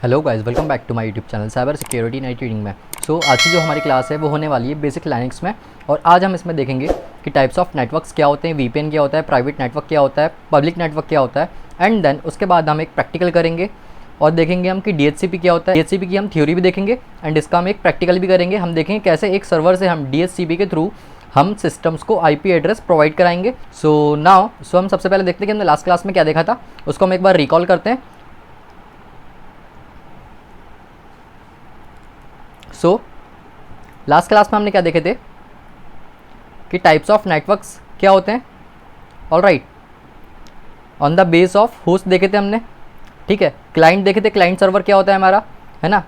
Hello guys, welcome back to my YouTube channel cyber security night reading में। आज की जो हमारी क्लास है वो होने वाली है बेसिक लाइनक्स में। और आज हम इसमें देखेंगे कि टाइप्स ऑफ नेटवर्क्स क्या होते हैं, वीपीएन क्या होता है, प्राइवेट नेटवर्क क्या होता है, पब्लिक नेटवर्क क्या होता है। एंड देन उसके बाद हम एक प्रैक्टिकल करेंगे और देखेंगे हम कि डीएचसीपी क्या होता है। डीएचसीपी की हम थ्योरी भी देखेंगे एंड इसका हम एक प्रैक्टिकल भी करेंगे। हम देखेंगे कैसे एक सर्वर से हम डीएचसीपी के थ्रू हम सिस्टम्स को आईपी एड्रेस प्रोवाइड कराएंगे। सो हम सबसे पहले देखते हैं कि हमने लास्ट क्लास में क्या देखा था, उसको हम एक बार रिकॉल करते हैं। लास्ट क्लास में हमने क्या देखे थे कि टाइप्स ऑफ नेटवर्क्स क्या होते हैं। Alright, on the base of host देखे थे हमने, ठीक है। क्लाइंट देखे थे, क्लाइंट सर्वर क्या होता है हमारा, है ना।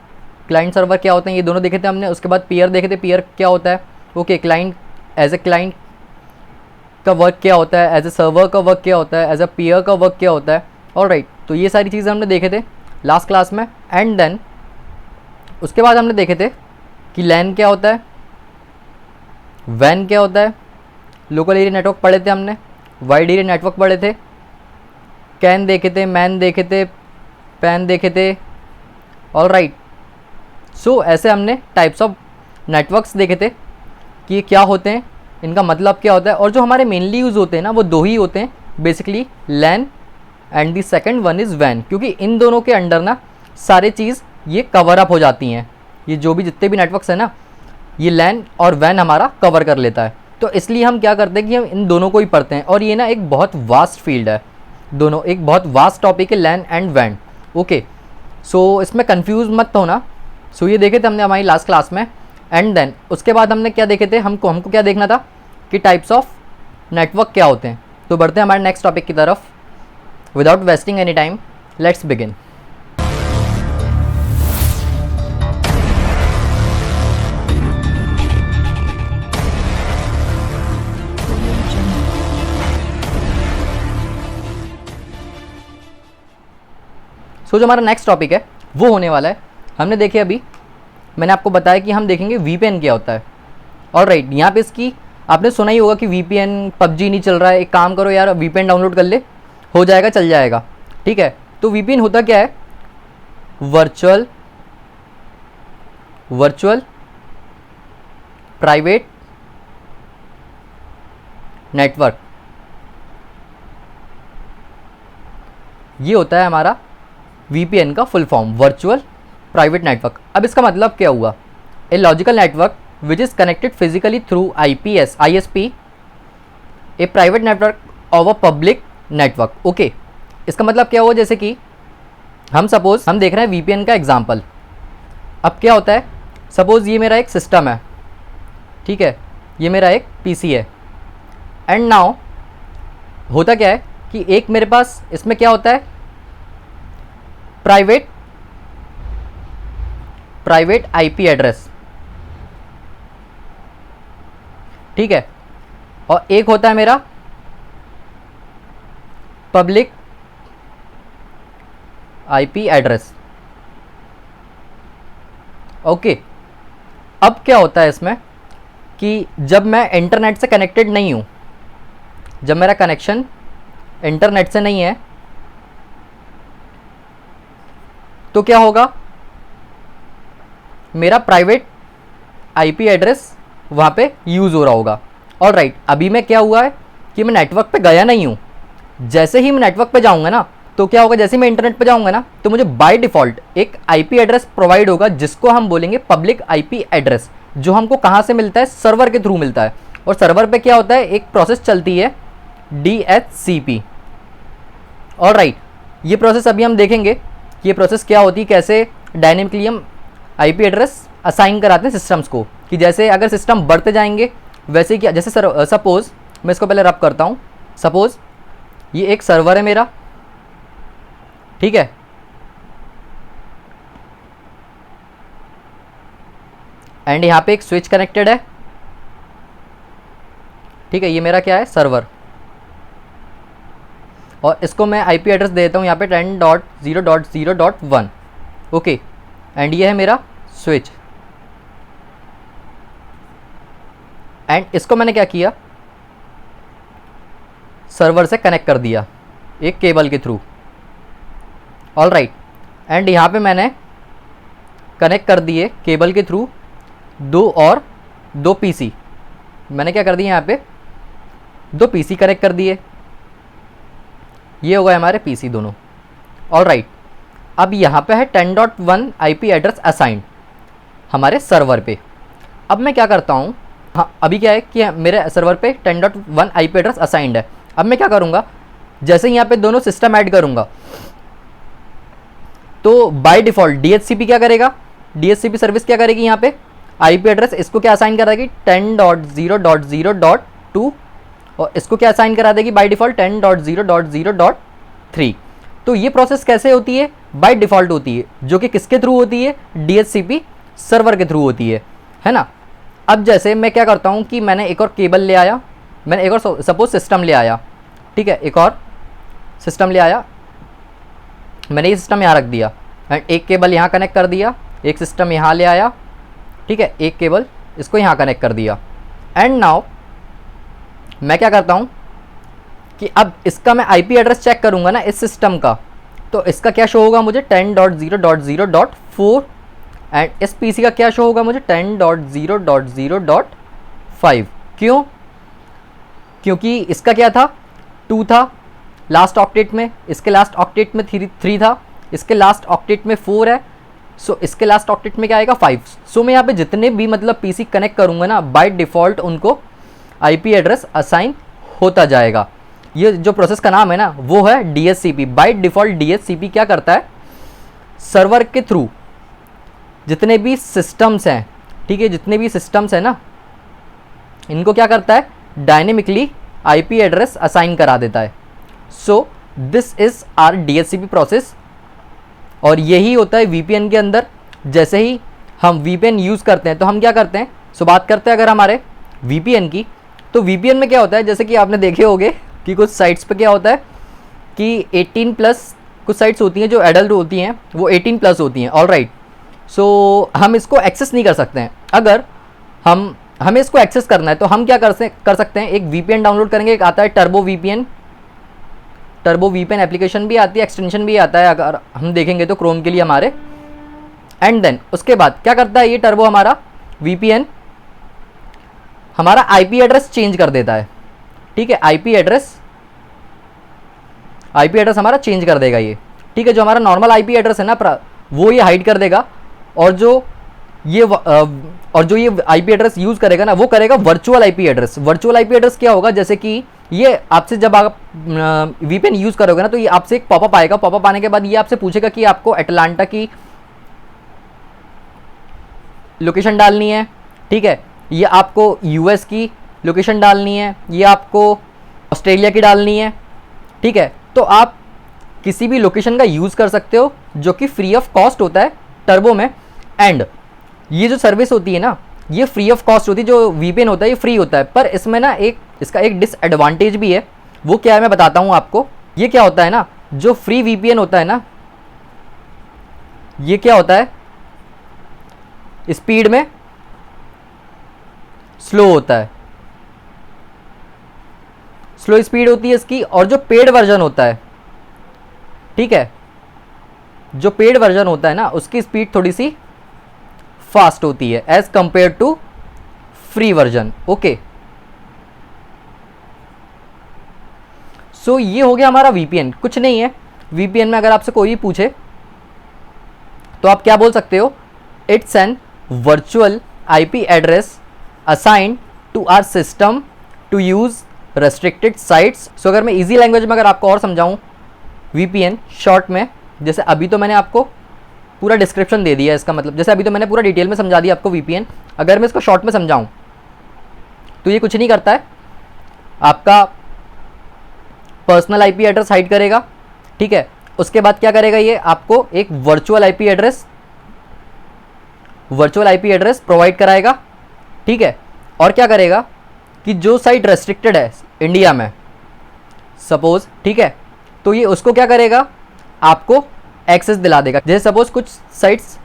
क्लाइंट सर्वर क्या होते हैं, ये दोनों देखे थे हमने। उसके बाद पीयर देखे थे, पीयर क्या होता है। Okay, client as a client का वर्क क्या होता है, एज ए सर्वर का वर्क क्या होता है, एज ए पीयर का वर्क क्या होता है। ऑलराइट, तो ये सारी चीज़ें हमने देखे थे लास्ट क्लास में। एंड देन उसके बाद हमने देखे थे कि लैन क्या होता है, वैन क्या होता है, लोकल एरिया नेटवर्क पढ़े थे हमने, वाइड एरिया नेटवर्क पढ़े थे, कैन देखे थे, मैन देखे थे, पैन देखे थे। ऑलराइट, ऐसे हमने टाइप्स ऑफ नेटवर्क्स देखे थे कि ये क्या होते हैं, इनका मतलब क्या होता है। और जो हमारे मेनली यूज़ होते हैं ना वो दो ही होते हैं basically, LAN and the second one is वैन। क्योंकि इन दोनों के अंडर ना सारे चीज़ ये कवर अप हो जाती हैं। ये जो भी जितने भी नेटवर्क्स हैं ना, ये लैन और वैन हमारा कवर कर लेता है। तो इसलिए हम क्या करते हैं कि हम इन दोनों को ही पढ़ते हैं। और ये ना एक बहुत वास्ट फील्ड है, दोनों एक बहुत वास्ट टॉपिक है, लैन एंड वैन। ओके, इसमें कंफ्यूज मत होना। ये देखे थे हमने हमारी लास्ट क्लास में। एंड देन उसके बाद हमने क्या देखे थे, हमको क्या देखना था कि टाइप्स ऑफ नेटवर्क क्या होते हैं। तो बढ़ते हैं हमारे नेक्स्ट टॉपिक की तरफ। Without wasting any time, let's begin. जो हमारा नेक्स्ट टॉपिक है वो होने वाला है, हमने देखे अभी मैंने आपको बताया कि हम देखेंगे वीपीएन क्या होता है। ऑलराइट, यहाँ पे इसकी आपने सुना ही होगा कि वीपीएन पबजी नहीं चल रहा है, एक काम करो यार वीपीएन डाउनलोड कर ले, हो जाएगा, चल जाएगा, ठीक है। तो वीपीएन होता क्या है, वर्चुअल प्राइवेट नेटवर्क, ये होता है हमारा VPN का full form, virtual private network. अब इसका मतलब क्या हुआ, a logical network which is connected physically through ISP, A private network of a public network. Okay, इसका मतलब क्या हुआ, जैसे कि हम सपोज हम देख रहे हैं VPN का एग्जाम्पल। अब क्या होता है, सपोज ये मेरा एक सिस्टम है, ठीक है, ये मेरा एक PC है। एंड नाउ होता क्या है कि एक मेरे पास इसमें क्या होता है, प्राइवेट IP एड्रेस, ठीक है, और एक होता है मेरा पब्लिक IP एड्रेस। ओके, अब क्या होता है इसमें कि जब मैं इंटरनेट से कनेक्टेड नहीं हूं, जब मेरा कनेक्शन इंटरनेट से नहीं है, तो क्या होगा, मेरा प्राइवेट IP एड्रेस वहाँ पे यूज़ हो रहा होगा। ऑलराइट, अभी मैं क्या हुआ है कि मैं नेटवर्क पे गया नहीं हूँ। जैसे ही मैं नेटवर्क पे जाऊँगा ना, तो क्या होगा, जैसे ही मैं इंटरनेट पे जाऊँगा ना, तो मुझे बाय डिफ़ॉल्ट एक IP एड्रेस प्रोवाइड होगा जिसको हम बोलेंगे पब्लिक IP एड्रेस, जो हमको कहाँ से मिलता है, सर्वर के थ्रू मिलता है। और सर्वर पे क्या होता है, एक प्रोसेस चलती है DHCP। ऑलराइट, ये प्रोसेस अभी हम देखेंगे कि ये प्रोसेस क्या होती है, कैसे डायनेमिकली हम IP एड्रेस असाइन कराते हैं सिस्टम्स को। कि जैसे अगर सिस्टम बढ़ते जाएंगे वैसे क्या, जैसे सपोज मैं इसको पहले रब करता हूँ। सपोज ये एक सर्वर है मेरा, ठीक है, एंड यहाँ पे एक स्विच कनेक्टेड है, ठीक है, ये मेरा क्या है, सर्वर। और इसको मैं IP एड्रेस दे देता हूँ यहाँ पे 10.0.0.1। ओके, एंड ये है मेरा स्विच। एंड इसको मैंने क्या किया, सर्वर से कनेक्ट कर दिया एक केबल के थ्रू। ऑल राइट, एंड यहाँ पे मैंने कनेक्ट कर दिए केबल के थ्रू दो पीसी। मैंने क्या कर दिया यहाँ पे, दो पीसी कनेक्ट कर दिए, ये हो गए हमारे पीसी दोनों। ऑल राइट, अब यहाँ पे है 10.1 आईपी एड्रेस असाइंड हमारे सर्वर पे। अब मैं क्या करता हूँ, हाँ अभी क्या है कि मेरे सर्वर पे 10.1 आईपी एड्रेस असाइंड है। अब मैं क्या करूँगा, जैसे यहाँ पे दोनों सिस्टम ऐड करूँगा तो बाय डिफ़ॉल्ट DHCP क्या करेगा, DHCP सर्विस क्या करेगी, यहाँ पे आईपी एड्रेस इसको क्या असाइन करा देगी 10.0.0.2 और इसको क्या असाइन करा देगी बाय डिफ़ॉल्ट 10.0.0.3। तो ये प्रोसेस कैसे होती है, बाय डिफ़ॉल्ट होती है, जो कि किसके थ्रू होती है, DHCP सर्वर के थ्रू होती है ना। अब जैसे मैं क्या करता हूँ कि मैंने एक और केबल ले आया, मैंने एक और सपोज सिस्टम ले आया, ठीक है, एक और सिस्टम ले आया, मैंने ये सिस्टम यहाँ रख दिया एंड एक केबल यहाँ कनेक्ट कर दिया, एक सिस्टम यहाँ ले आया, ठीक है, एक केबल इसको यहाँ कनेक्ट कर दिया। एंड नाउ मैं क्या करता हूँ कि अब इसका मैं आईपी एड्रेस चेक करूँगा ना इस सिस्टम का, तो इसका क्या शो होगा मुझे 10.0.0.4 एंड इस पीसी का क्या शो होगा मुझे 10.0.0.5। क्यों, क्योंकि इसका क्या था 2 था लास्ट ऑक्टेट में, इसके लास्ट ऑक्टेट में 3 था, इसके लास्ट ऑक्टेट में 4 है, सो इसके लास्ट ऑक्टेट में क्या आएगा 5। सो मैं यहाँ पे जितने भी मतलब पीसी कनेक्ट करूँगा ना बाय डिफ़ॉल्ट उनको आईपी एड्रेस असाइन होता जाएगा। ये जो प्रोसेस का नाम है ना वो है DHCP। बाय डिफ़ॉल्ट DHCP क्या करता है, सर्वर के थ्रू जितने भी सिस्टम्स हैं, ठीक है, जितने भी सिस्टम्स हैं ना इनको क्या करता है, डायनेमिकली आईपी एड्रेस असाइन करा देता है। So this is our DHCP process और यही होता है VPN के अंदर। जैसे ही हम VPN यूज़ करते हैं तो हम क्या करते हैं, सो बात करते हैं अगर हमारे VPN की, तो VPN में क्या होता है, जैसे कि आपने देखे होंगे कि कुछ साइट्स पे क्या होता है कि 18+ कुछ साइट्स होती हैं जो एडल्ट होती हैं, वो 18+ होती हैं। ऑल राइट, सो हम इसको एक्सेस नहीं कर सकते हैं। अगर हमें इसको एक्सेस करना है तो हम क्या कर सकते हैं, एक VPN डाउनलोड करेंगे, एक आता है टर्बो VPN एप्लीकेशन भी आती है, एक्सटेंशन भी आता है, अगर हम देखेंगे तो क्रोम के लिए हमारे। एंड देन उसके बाद क्या करता है ये टर्बो हमारा VPN हमारा आईपी एड्रेस चेंज कर देता है, ठीक है, आईपी एड्रेस हमारा चेंज कर देगा ये, ठीक है। जो हमारा नॉर्मल आईपी एड्रेस है ना वो ये हाइड कर देगा और जो ये आईपी एड्रेस यूज़ करेगा ना वो करेगा virtual IP address. Virtual IP address क्या होगा, जैसे कि ये आपसे जब आप VPN यूज़ करोगे ना तो ये आपसे एक पॉपअप आएगा, पॉपअप आने के बाद ये आपसे पूछेगा कि आपको अटलांटा की लोकेशन डालनी है, ठीक है, ये आपको US की लोकेशन डालनी है, ये आपको ऑस्ट्रेलिया की डालनी है, ठीक है। तो आप किसी भी लोकेशन का यूज़ कर सकते हो जो कि फ्री ऑफ कॉस्ट होता है टर्बो में। एंड ये जो सर्विस होती है ना ये फ्री ऑफ कॉस्ट होती है, जो VPN होता है ये फ्री होता है, पर इसमें ना इसका एक डिसएडवांटेज भी है। वो क्या है मैं बताता हूँ आपको। ये क्या होता है ना, जो फ्री VPN होता है ना ये क्या होता है, स्पीड में स्लो होता है, स्लो स्पीड होती है इसकी। और जो पेड वर्जन होता है, ठीक है, जो पेड वर्जन होता है ना उसकी स्पीड थोड़ी सी फास्ट होती है as compared to free version. Okay, so ये हो गया हमारा VPN। कुछ नहीं है VPN में, अगर आपसे कोई भी पूछे तो आप क्या बोल सकते हो, it's an virtual IP address assigned to our system to use restricted sites. So अगर मैं इजी लैंग्वेज में अगर आपको और समझाऊं VPN शॉर्ट में, जैसे अभी तो मैंने आपको पूरा डिस्क्रिप्शन दे दिया है, इसका मतलब जैसे अभी तो मैंने पूरा डिटेल में समझा दिया आपको VPN। अगर मैं इसको शॉर्ट में समझाऊं तो ये कुछ नहीं करता है, आपका पर्सनल आईपी एड्रेस हाइड करेगा, ठीक है। उसके बाद क्या करेगा, ये आपको एक वर्चुअल आईपी एड्रेस प्रोवाइड कराएगा, ठीक है। और क्या करेगा कि जो साइट रेस्ट्रिक्टेड है इंडिया में सपोज, ठीक है, तो ये उसको क्या करेगा, आपको एक्सेस दिला देगा। जैसे सपोज कुछ साइट्स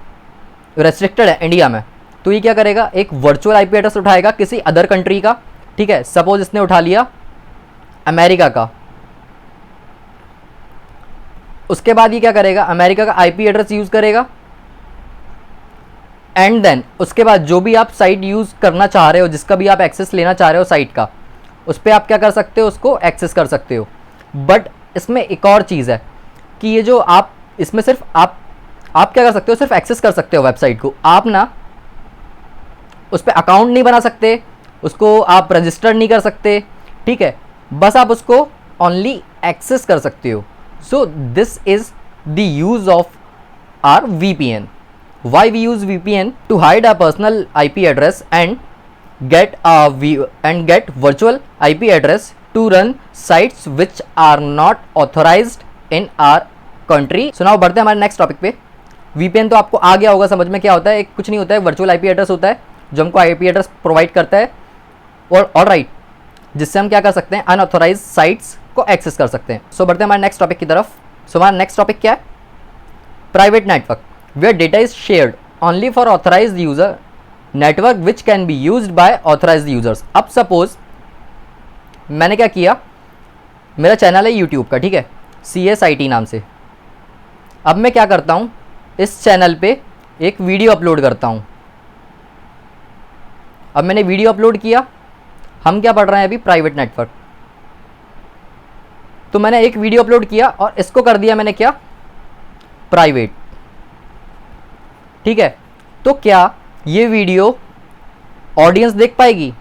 रेस्ट्रिक्टेड है इंडिया में, तो ये क्या करेगा, एक वर्चुअल आईपी एड्रेस उठाएगा किसी अदर कंट्री का, ठीक है। सपोज इसने उठा लिया अमेरिका का, उसके बाद ये क्या करेगा, अमेरिका का आईपी एड्रेस यूज़ करेगा, एंड देन उसके बाद जो भी आप साइट यूज़ करना चाह रहे हो, जिसका भी आप एक्सेस लेना चाह रहे हो साइट का, उस पर आप क्या कर सकते हो, उसको एक्सेस कर सकते हो। बट इसमें एक और चीज़ है कि ये जो आप इसमें सिर्फ आप क्या कर सकते हो, सिर्फ एक्सेस कर सकते हो वेबसाइट को, आप ना उस पर अकाउंट नहीं बना सकते, उसको आप रजिस्टर नहीं कर सकते, ठीक है, बस आप उसको ओनली एक्सेस कर सकते हो। So this is the use of our VPN. Why we use VPN? To hide our personal IP address and get virtual IP address to run sites which are not authorized in our country. So now बढ़ते हैं हमारे next topic पे। VPN तो आपको आ गया होगा समझ में क्या होता है, कुछ नहीं होता है, वर्चुअल IP एड्रेस होता है जो हमको IP एड्रेस प्रोवाइड करता है, और ऑलराइट, जिससे हम क्या कर सकते हैं, अनऑथोराइज साइट्स को एक्सेस कर सकते हैं। सो बढ़ते हैं हमारे नेक्स्ट टॉपिक की तरफ। सो हमारा नेक्स्ट टॉपिक क्या है, private network, where data is shared only for authorized user, network which can be used by authorized users. अब सपोज मैंने क्या किया, मेरा चैनल है यूट्यूब का, ठीक है, CSIT नाम से। अब मैं क्या करता हूँ, इस चैनल पे एक वीडियो अपलोड करता हूँ। अब मैंने वीडियो अपलोड किया, हम क्या पढ़ रहे हैं अभी, प्राइवेट नेटवर्क। तो मैंने एक वीडियो अपलोड किया और इसको कर दिया मैंने क्या, प्राइवेट, ठीक है। तो क्या ये वीडियो ऑडियंस देख पाएगी?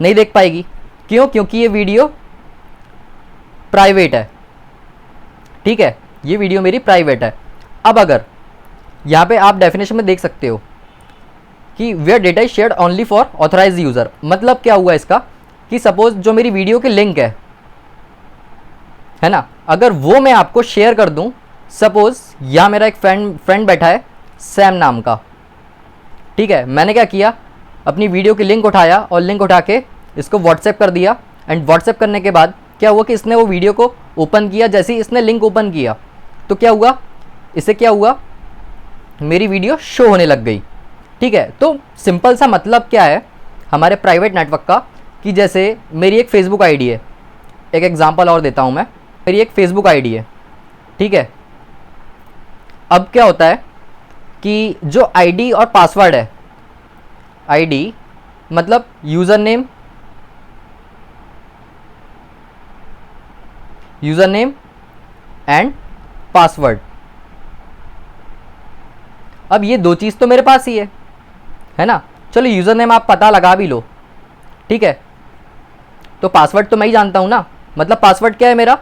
नहीं देख पाएगी। क्यों? क्योंकि ये वीडियो प्राइवेट है, ठीक है, ये वीडियो मेरी प्राइवेट है। अब अगर यहाँ पे आप डेफिनेशन में देख सकते हो कि where data is shared only for authorise user, मतलब क्या हुआ इसका कि सपोज जो मेरी वीडियो के लिंक है ना, अगर वो मैं आपको शेयर कर दूं, सपोज यहाँ मेरा एक फ्रेंड बैठा है सैम नाम का, ठीक है, मैंने क्या किया, अपनी वीडियो की लिंक उठाया और लिंक उठा के इसको व्हाट्सएप कर दिया, एंड व्हाट्सएप करने के बाद क्या हुआ कि इसने वो वीडियो को ओपन किया, जैसे ही इसने लिंक ओपन किया तो क्या हुआ, इससे क्या हुआ, मेरी वीडियो शो होने लग गई, ठीक है। तो सिंपल सा मतलब क्या है हमारे प्राइवेट नेटवर्क का, कि जैसे मेरी एक फेसबुक आईडी है, एक एग्जांपल और देता हूँ मैं, मेरी एक फेसबुक आईडी है, ठीक है। अब क्या होता है कि जो आईडी और पासवर्ड है, आईडी मतलब यूज़र नेम एंड पासवर्ड, अब ये दो चीज़ तो मेरे पास ही है ना। चलो यूज़र नेम आप पता लगा भी लो, ठीक है, तो पासवर्ड तो मैं ही जानता हूँ ना, मतलब पासवर्ड क्या है, मेरा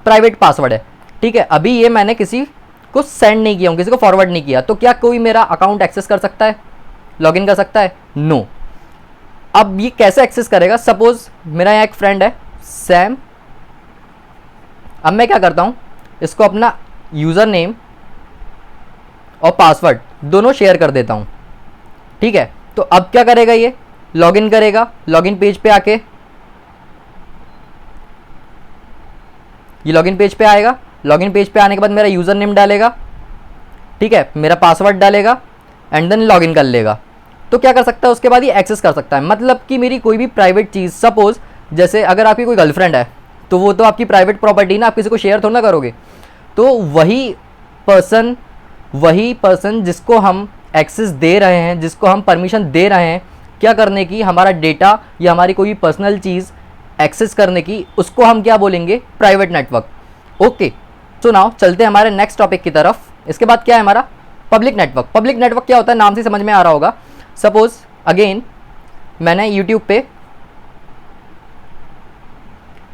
प्राइवेट पासवर्ड है, ठीक है। अभी ये मैंने किसी को सेंड नहीं किया हूँ, किसी को फॉरवर्ड नहीं किया, तो क्या कोई मेरा अकाउंट एक्सेस कर सकता है, लॉगिन कर सकता है? नो। अब ये कैसे एक्सेस करेगा, सपोज मेरा यहाँ एक फ्रेंड है सैम, अब मैं क्या करता हूँ, इसको अपना यूज़र नेम और पासवर्ड दोनों शेयर कर देता हूँ, ठीक है। तो अब क्या करेगा, ये लॉगिन करेगा, लॉगिन पेज पे आके, ये लॉगिन पेज पे आएगा, लॉगिन पेज पे आने के बाद मेरा यूज़र नेम डालेगा, ठीक है, मेरा पासवर्ड डालेगा, एंड देन लॉगिन कर लेगा। तो क्या कर सकता है, उसके बाद ये एक्सेस कर सकता है, मतलब कि मेरी कोई भी प्राइवेट चीज़, सपोज जैसे अगर आपकी कोई गर्लफ्रेंड है तो वो तो आपकी प्राइवेट प्रॉपर्टी ना, आप किसी को शेयर थोड़ा ना करोगे। तो वही पर्सन जिसको हम एक्सेस दे रहे हैं, जिसको हम परमिशन दे रहे हैं क्या करने की, हमारा डेटा या हमारी कोई पर्सनल चीज़ एक्सेस करने की, उसको हम क्या बोलेंगे, private network. Okay, so now चलते हैं हमारे नेक्स्ट टॉपिक की तरफ। इसके बाद क्या है हमारा, पब्लिक नेटवर्क। पब्लिक नेटवर्क क्या होता है, नाम से समझ में आ रहा होगा। सपोज अगेन मैंने यूट्यूब पे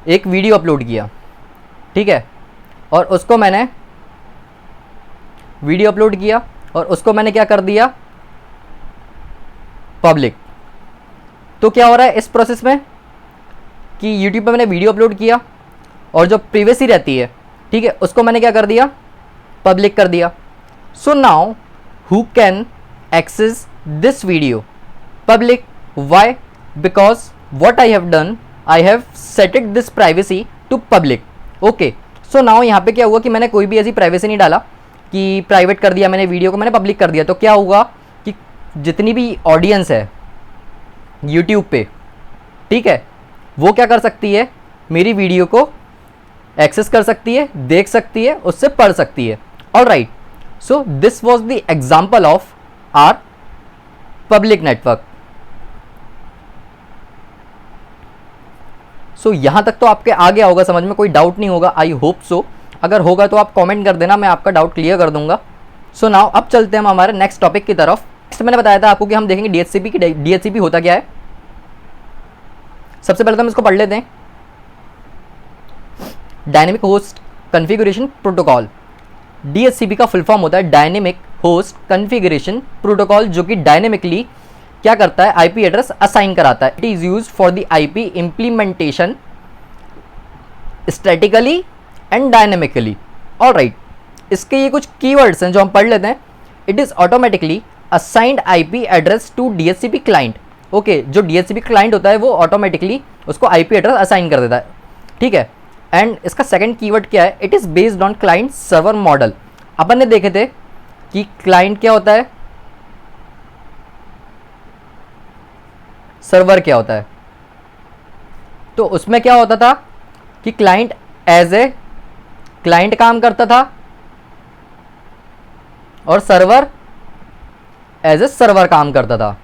एक वीडियो अपलोड किया, ठीक है, और उसको मैंने वीडियो अपलोड किया और उसको मैंने क्या कर दिया, पब्लिक। तो क्या हो रहा है इस प्रोसेस में कि यूट्यूब पे मैंने वीडियो अपलोड किया और जो प्रीवियसली रहती है, ठीक है, उसको मैंने क्या कर दिया, पब्लिक कर दिया। So now who can access this video, public. Why? Because what I have done, I have set it this privacy to public. Okay, so now यहाँ पे क्या हुआ कि मैंने कोई भी ऐसी प्राइवेसी नहीं डाला कि प्राइवेट कर दिया मैंने वीडियो को, मैंने पब्लिक कर दिया। तो क्या होगा कि जितनी भी ऑडियंस है यूट्यूब पे, ठीक है, वो क्या कर सकती है, मेरी वीडियो को एक्सेस कर सकती है, देख सकती है, उससे पढ़ सकती है। Alright, so this was the example of our public network. So यहां तक तो आपके आ गया होगा समझ में, कोई डाउट नहीं होगा, आई होप सो। अगर होगा तो आप कमेंट कर देना, मैं आपका डाउट क्लियर कर दूंगा। सो नाउ अब चलते हैं हम हमारे नेक्स्ट टॉपिक की तरफ। नेक्स्ट मैंने बताया था आपको कि हम देखेंगे डीएचसीपी की। डीएचसीपी होता क्या है, सबसे पहले तो हम इसको पढ़ लेते हैं। Dynamic host configuration protocol. DHCP का फुल फॉर्म होता है डायनेमिक होस्ट कॉन्फ़िगरेशन प्रोटोकॉल, जो कि डायनेमिकली क्या करता है, आईपी एड्रेस असाइन कराता है। It is used for the IP implementation statically and dynamically. Alright, इसके ये कुछ कीवर्ड्स हैं जो हम पढ़ लेते हैं। It is automatically assigned IP address to DHCP client. Okay, जो डीएचसीपी क्लाइंट होता है वो ऑटोमेटिकली उसको आईपी एड्रेस असाइन कर देता है, ठीक है। एंड इसका सेकंड कीवर्ड क्या है, it is based on client server model. अपन ने देखे थे कि क्लाइंट क्या होता है, सर्वर क्या होता है। तो उसमें क्या होता था कि क्लाइंट एज ए क्लाइंट काम करता था और सर्वर एज ए सर्वर काम करता था।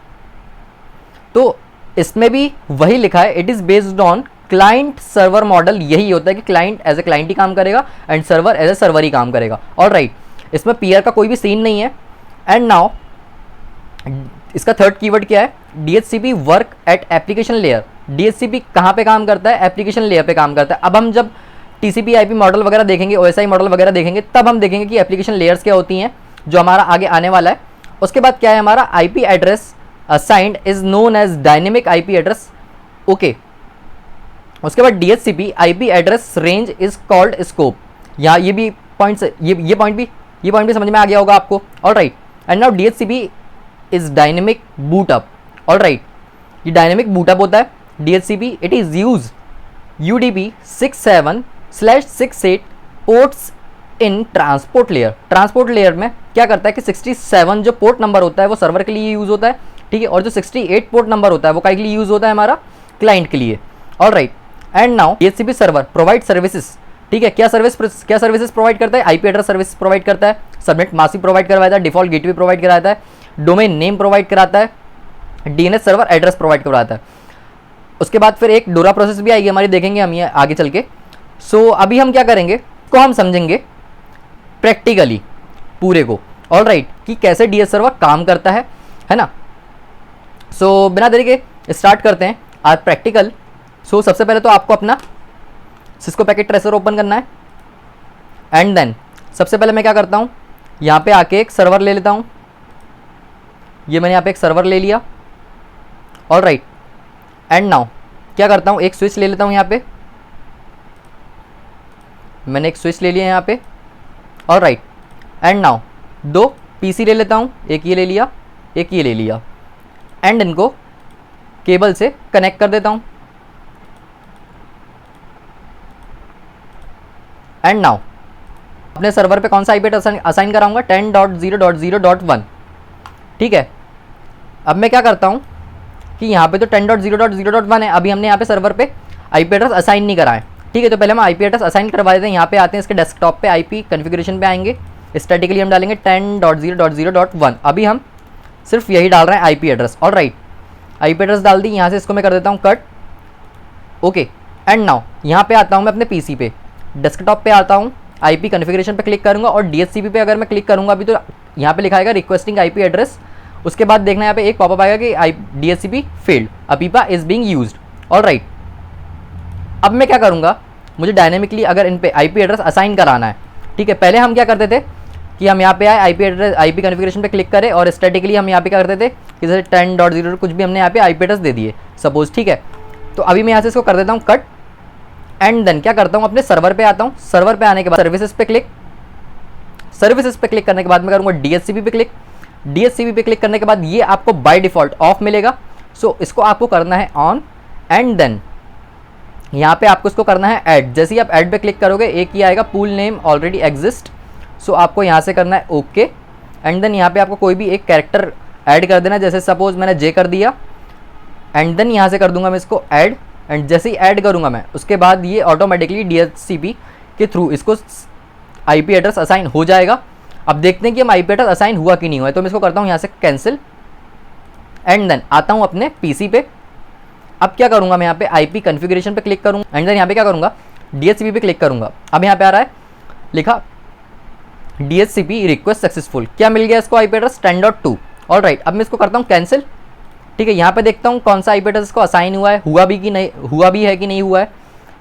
तो इसमें भी वही लिखा है, it is based on client server model. यही होता है कि क्लाइंट एज ए क्लाइंट ही काम करेगा and server as a server ही काम करेगा। ऑलराइट, इसमें पीयर का कोई भी सीन नहीं है। एंड नाउ इसका थर्ड कीवर्ड क्या है, DHCP work at application layer. DHCP कहाँ पे काम करता है, एप्लीकेशन लेयर पे काम करता है। अब हम जब टीसीपी आईपी मॉडल वगैरह देखेंगे, ओएसआई मॉडल वगैरह देखेंगे, तब हम देखेंगे कि एप्लीकेशन लेयर्स क्या होती हैं, जो हमारा आगे आने वाला है। उसके बाद क्या है, हमारा IP address assigned is known as dynamic IP address. Okay, उसके बाद DHCP IP address range is called scope. यहाँ ये भी पॉइंट्स, ये पॉइंट भी समझ में आ गया होगा आपको। Alright, and now DHCP is dynamic boot up. Alright, ये डायनेमिक बूटअप होता है DHCP. It is use UDP 67/68 ports in transport layer. Transport layer में क्या करता है कि 67 जो पोर्ट नंबर होता है वो सर्वर के लिए यूज होता है, ठीक है, और जो 68 पोर्ट नंबर होता है वो काय के लिए यूज होता है, हमारा क्लाइंट के लिए। Alright, and now DHCP server provide services, ठीक है। क्या सर्विसेज प्रोवाइड करता है, आईपी एड्रेस सर्विस प्रोवाइड करता है, सबनेट मास्क प्रोवाइड करवाता है, डिफॉल्ट गेटवे प्रोवाइड कराता है, डोमेन नेम प्रोवाइड कराता है, डीएनएस सर्वर एड्रेस प्रोवाइड करवाता है। उसके बाद फिर एक डोरा प्रोसेस भी आएगी हमारी, देखेंगे हम ये आगे चल के। सो अभी हम क्या करेंगे, इसको हम समझेंगे प्रैक्टिकली पूरे को। ऑलराइट, कि कैसे डीएस सर्वर काम करता है ना। सो बिना देरी के स्टार्ट करते हैं आज प्रैक्टिकल। सो सबसे पहले तो आपको अपना सिस्को पैकेट ट्रेसर ओपन करना है। एंड देन सबसे पहले मैं क्या करता हूँ, यहाँ पे आके एक सर्वर ले लेता हूँ। ये मैंने यहाँ पे एक सर्वर ले लिया। ऑलराइट, एंड नाउ क्या करता हूँ, एक स्विच ले लेता हूँ। यहाँ पे मैंने एक स्विच ले लिया यहाँ पे। ऑलराइट, एंड नाउ 2 पीसी ले लेता हूँ, एक ये ले लिया, एक ये ले लिया, एंड इनको केबल से कनेक्ट कर देता हूँ। एंड नाउ अपने सर्वर पे कौन सा आईपी एड्रेस असाइन कराऊंगा, 10.0.0.1, ठीक है। अब मैं क्या करता हूँ कि यहाँ पे तो 10.0.0.1 है, अभी हमने यहाँ पे सर्वर पे आईपी एड्रेस असाइन नहीं करा है, ठीक है। तो पहले हम आईपी एड्रेस असाइन करवा देते हैं। यहाँ पे आते हैं, इसके डेस्कटॉप पे आईपी कॉन्फ़िगरेशन पे आएंगे, स्टैटिकली हम डालेंगे 10.0.0.1। अभी हम सिर्फ यही डाल रहे हैं IP address. Alright, IP address डाल दी, यहाँ से इसको मैं कर देता हूँ कट। ओके, एंड नाउ यहाँ पे आता हूँ मैं अपने पीसी पे, डेस्कटॉप पे आता हूँ, आईपी कॉन्फ़िगरेशन पे क्लिक करूँगा और डीएचसीपी पे अगर मैं क्लिक करूँगा अभी, तो यहाँ पे लिखा आएगा रिक्वेस्टिंग आईपी एड्रेस। उसके बाद देखना यहाँ पे एक पॉपअप आएगा कि DHCP failed, अपीपा is being used. Alright, अब मैं क्या करूँगा, मुझे डायनेमिकली अगर इन पे आईपी एड्रेस असाइन कराना है, ठीक है। पहले हम क्या करते थे कि हम यहाँ पे आए, आईपी एड्रेस आईपी कॉन्फ़िगरेशन पे क्लिक करें और स्टैटिकली हम यहाँ पे क्या करते थे कि जैसे 10.0 कुछ भी हमने यहाँ पे आईपी एड्रेस दे दिए सपोज, ठीक है। तो अभी मैं यहाँ से इसको कर देता हूँ कट। एंड देन क्या करता हूँ, अपने सर्वर पे आता हूँ। सर्वर पे आने के बाद सर्विसेज पे क्लिक, सर्विसेज पे क्लिक करने के बाद मैं करूँगा डीएचसीपी पे क्लिक। डीएचसीपी पे क्लिक करने के बाद ये आपको बाय डिफ़ॉल्ट ऑफ मिलेगा। सो इसको आपको करना है ऑन। एंड देन यहाँ पे आपको इसको करना है ऐड। जैसे ही आप ऐड पे क्लिक करोगे एक ही आएगा, पूल नेम ऑलरेडी एग्जिस्ट। सो आपको यहाँ से करना है ओके। एंड देन यहाँ पे आपको कोई भी एक कैरेक्टर ऐड कर देना, जैसे सपोज मैंने जे कर दिया। एंड देन यहाँ से कर दूंगा मैं इसको ऐड। एंड जैसे ही ऐड करूँगा मैं, उसके बाद ये ऑटोमेटिकली डीएचसीपी के थ्रू इसको आईपी एड्रेस असाइन हो जाएगा। अब देखते हैं कि हम आईपी एड्रेस असाइन हुआ कि नहीं हुआ है। तो मैं इसको करता हूँ यहाँ से कैंसिल एंड देन आता हूँ अपने पीसी पे। अब क्या करूँगा मैं यहाँ पे आईपी कॉन्फ़िगरेशन पे क्लिक करूँगा एंड देन यहाँ पे क्या करूँगा DHCP पे क्लिक करूँगा। अब यहाँ पे आ रहा है लिखा DHCP रिक्वेस्ट सक्सेसफुल। क्या मिल गया इसको आईपी एड्रेस 10.2। ऑलराइट, अब मैं इसको करता हूँ कैंसिल। ठीक है, यहाँ पे देखता हूँ कौन सा आईपी एड्रेस इसको असाइन हुआ है, हुआ भी है कि नहीं हुआ है।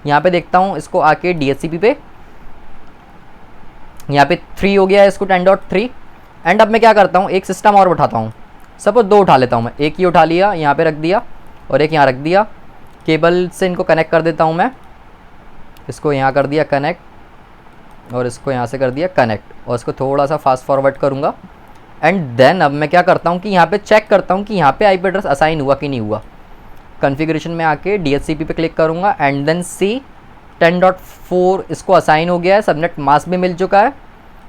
यहाँ पे देखता हूँ इसको आके DHCP पे, यहाँ पे 3 हो गया है इसको 10.3। एंड अब मैं क्या करता हूँ एक सिस्टम और उठाता हूँ, सपोज 2 उठा लेता हूँ मैं। एक ही उठा लिया, यहाँ पे रख दिया और एक यहाँ रख दिया। केबल से इनको कनेक्ट कर देता हूँ मैं, इसको यहाँ कर दिया कनेक्ट और इसको यहाँ से कर दिया कनेक्ट और इसको थोड़ा सा फास्ट फॉरवर्ड करूँगा। एंड देन अब मैं क्या करता हूँ कि यहाँ पे चेक करता हूँ कि यहाँ पे आईपी एड्रेस असाइन हुआ कि नहीं हुआ। कॉन्फ़िगरेशन में आके DHCP पे क्लिक करूँगा एंड देन सी 10.4 इसको असाइन हो गया है, सबनेट मास्क भी मिल चुका है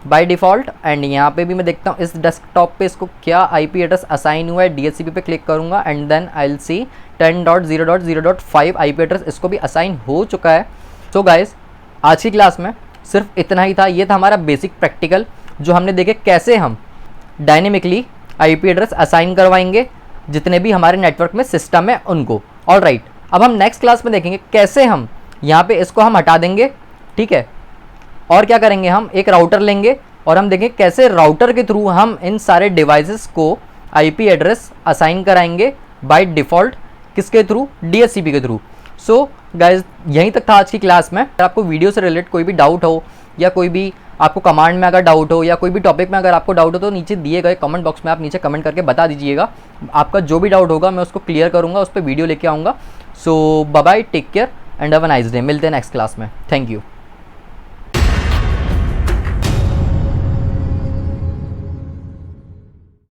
बाय डिफ़ॉल्ट। एंड यहाँ पे भी मैं देखता हूँ इस डेस्कटॉप पे इसको क्या आईपी एड्रेस असाइन हुआ है। DHCP पे क्लिक करूँगा and then I will see 10.0.0.5 IP address इसको भी असाइन हो चुका है। सो गाइस, आज की क्लास में सिर्फ इतना ही था। ये था हमारा बेसिक प्रैक्टिकल जो हमने देखे कैसे हम डायनेमिकली आईपी एड्रेस असाइन करवाएंगे जितने भी हमारे नेटवर्क में सिस्टम है उनको। ऑलराइट, अब हम नेक्स्ट क्लास में देखेंगे कैसे हम यहाँ पे इसको हम हटा देंगे। ठीक है, और क्या करेंगे, हम एक राउटर लेंगे और हम देखेंगे कैसे राउटर के थ्रू हम इन सारे डिवाइसेस को आईपी एड्रेस असाइन कराएंगे बाय डिफ़ॉल्ट। किसके थ्रू? DHCP के थ्रू। सो गाइज, यहीं तक था आज की क्लास में। अगर आपको वीडियो से रिलेटेड कोई भी डाउट हो या कोई भी आपको कमांड में अगर डाउट हो या कोई भी टॉपिक में अगर आपको डाउट हो तो नीचे दिए गए कमेंट बॉक्स में आप नीचे कमेंट करके बता दीजिएगा। आपका जो भी डाउट होगा मैं उसको क्लियर करूँगा, उस पर वीडियो लेके आऊँगा। So bye bye, take care and have a nice day. मिलते हैं नेक्स्ट क्लास में। Thank you.